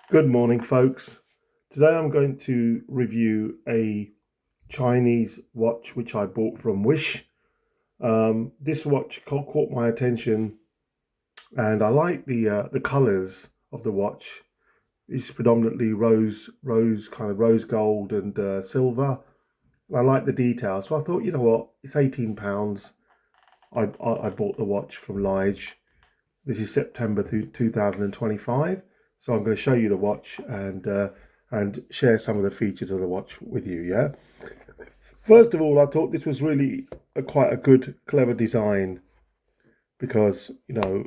Good morning, folks. Today I'm going to review a Chinese watch which I bought from Wish. This watch caught my attention, and I like the colours of the watch. It's predominantly rose gold and silver. I like the details, so I thought, you know what, it's £18. I bought the watch from Lige. This is September 2025, so I'm going to show you the watch and share some of the features of the watch with you. Yeah. First of all, I thought this was really quite a good, clever design because a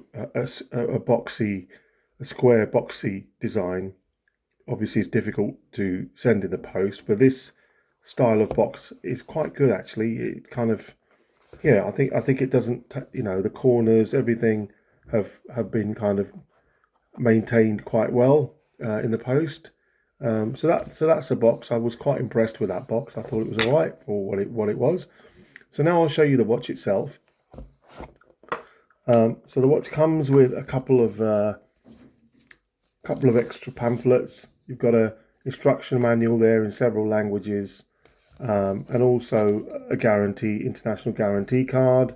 square boxy design obviously is difficult to send in the post, but this style of box is quite good actually. It kind of I think it doesn't the corners, everything have been kind of maintained quite well in the post. So that's a box. I was quite impressed with that box. I thought it was all right for what it was. So now I'll show you the watch itself. So the watch comes with a couple of extra pamphlets. You've got a instruction manual there in several languages, and also a international guarantee card,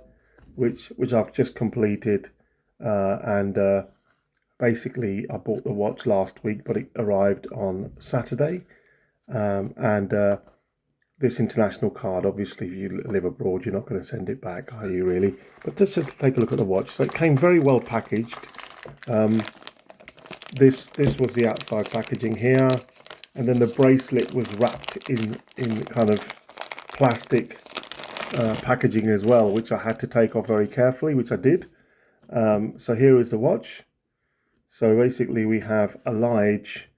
which I've just completed, and basically I bought the watch last week, but it arrived on Saturday, and this international card, obviously, if you live abroad, you're not going to send it back, are you really? But just take a look at the watch. So it came very well packaged. This was the outside packaging here, and then the bracelet was wrapped in kind of plastic packaging as well, which I had to take off very carefully, which I did. So here is the watch. So basically we have a Lige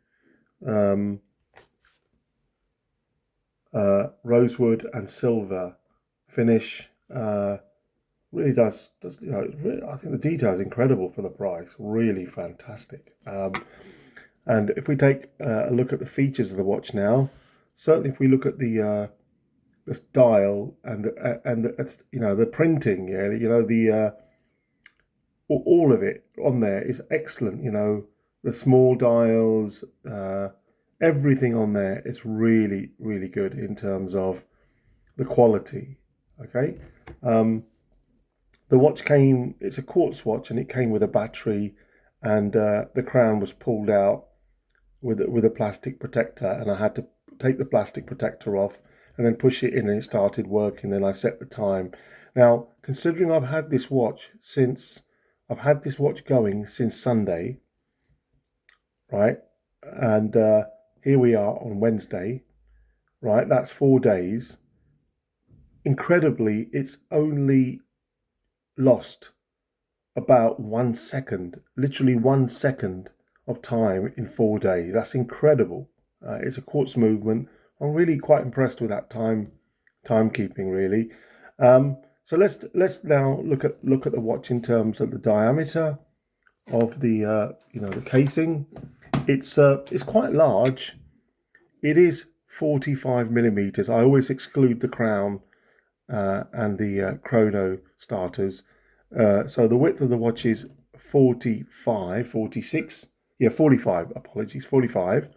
rosewood and silver finish. Really does I think the detail is incredible for the price. Really fantastic. And if we take a look at the features of the watch now, certainly if we look at the dial and the printing, the all of it on there is excellent. The small dials, everything on there is really, really good in terms of the quality. Okay. The watch it's a quartz watch, and it came with a battery, and the crown was pulled out with a plastic protector, and I had to take the plastic protector off and then push it in, and it started working. Then I set the time. Now, considering I've had this watch going since Sunday, right? And here we are on Wednesday, right? That's 4 days. Incredibly, it's only lost about 1 second, literally 1 second of time in 4 days. That's incredible. It's a quartz movement. I'm really quite impressed with that timekeeping, really. So let's now look at the watch in terms of the diameter of the casing. It's quite large. It is 45 millimeters. I always exclude the crown and the chrono starters. So the width of the watch is 45, 46. Yeah, 45. Apologies, 45.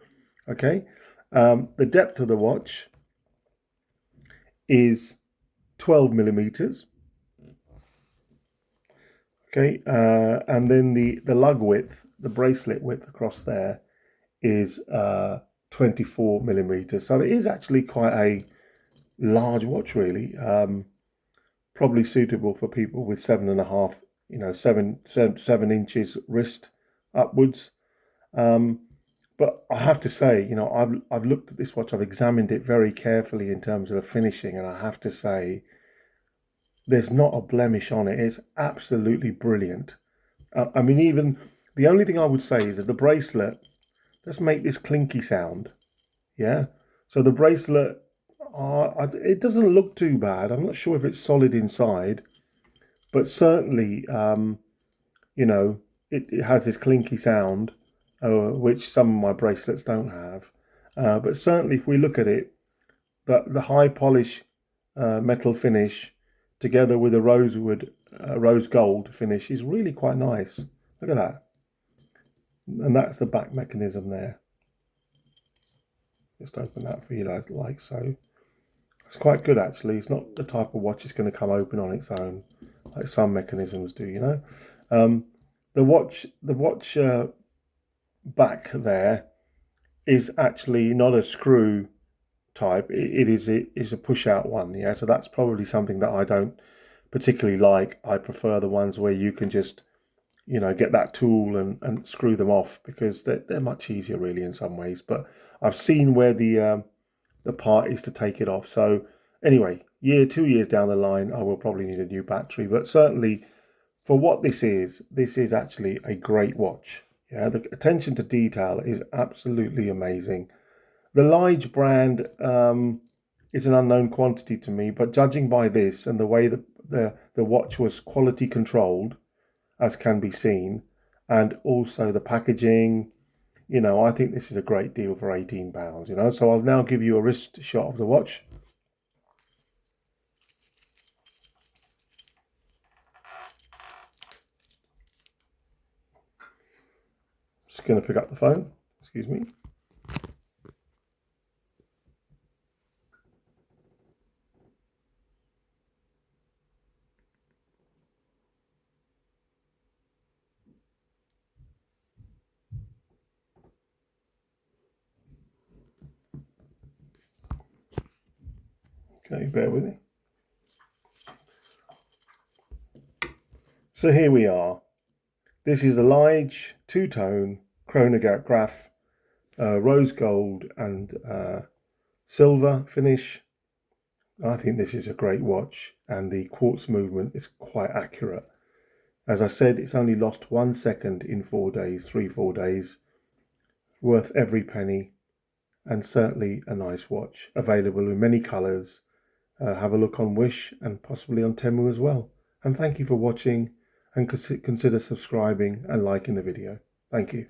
Okay. The depth of the watch is 12 millimeters. Okay, and then the lug width, the bracelet width across there is 24 millimeters. So it is actually quite a large watch, really. Probably suitable for people with 7.5, 7 inches wrist upwards. But I have to say, I've looked at this watch, I've examined it very carefully in terms of the finishing, and I have to say, there's not a blemish on it. It's absolutely brilliant. I mean, even the only thing I would say is that the bracelet, let's make this clinky sound. Yeah. So the bracelet, it doesn't look too bad. I'm not sure if it's solid inside, but certainly, it has this clinky sound, which some of my bracelets don't have. But certainly, if we look at it, the high polish metal finish together with a rose gold finish is really quite nice. Look at that. And that's the back mechanism there. Just open that for you like so. It's quite good actually. It's not the type of watch that's going to come open on its own like some mechanisms do, you know. The watch back there is actually not a screw type. It is a push out one, yeah. So that's probably something that I don't particularly like. I prefer the ones where you can just, you know, get that tool and screw them off, because they're much easier really in some ways. But I've seen where the part is to take it off. So anyway, 2 years down the line, I will probably need a new battery. But certainly for what this is actually a great watch. Yeah, the attention to detail is absolutely amazing. The Lige brand is an unknown quantity to me, but judging by this and the way that the watch was quality controlled, as can be seen, and also the packaging, you know, I think this is a great deal for £18, you know. So I'll now give you a wrist shot of the watch. Just going to pick up the phone, excuse me. Okay, bear with me. So here we are. This is the Lige two-tone chronograph, rose gold and silver finish. I think this is a great watch, and the quartz movement is quite accurate. As I said, it's only lost 1 second in 4 days, 4 days. Worth every penny, and certainly a nice watch. Available in many colours. Have a look on Wish and possibly on Temu as well. And thank you for watching, and consider subscribing and liking the video. Thank you.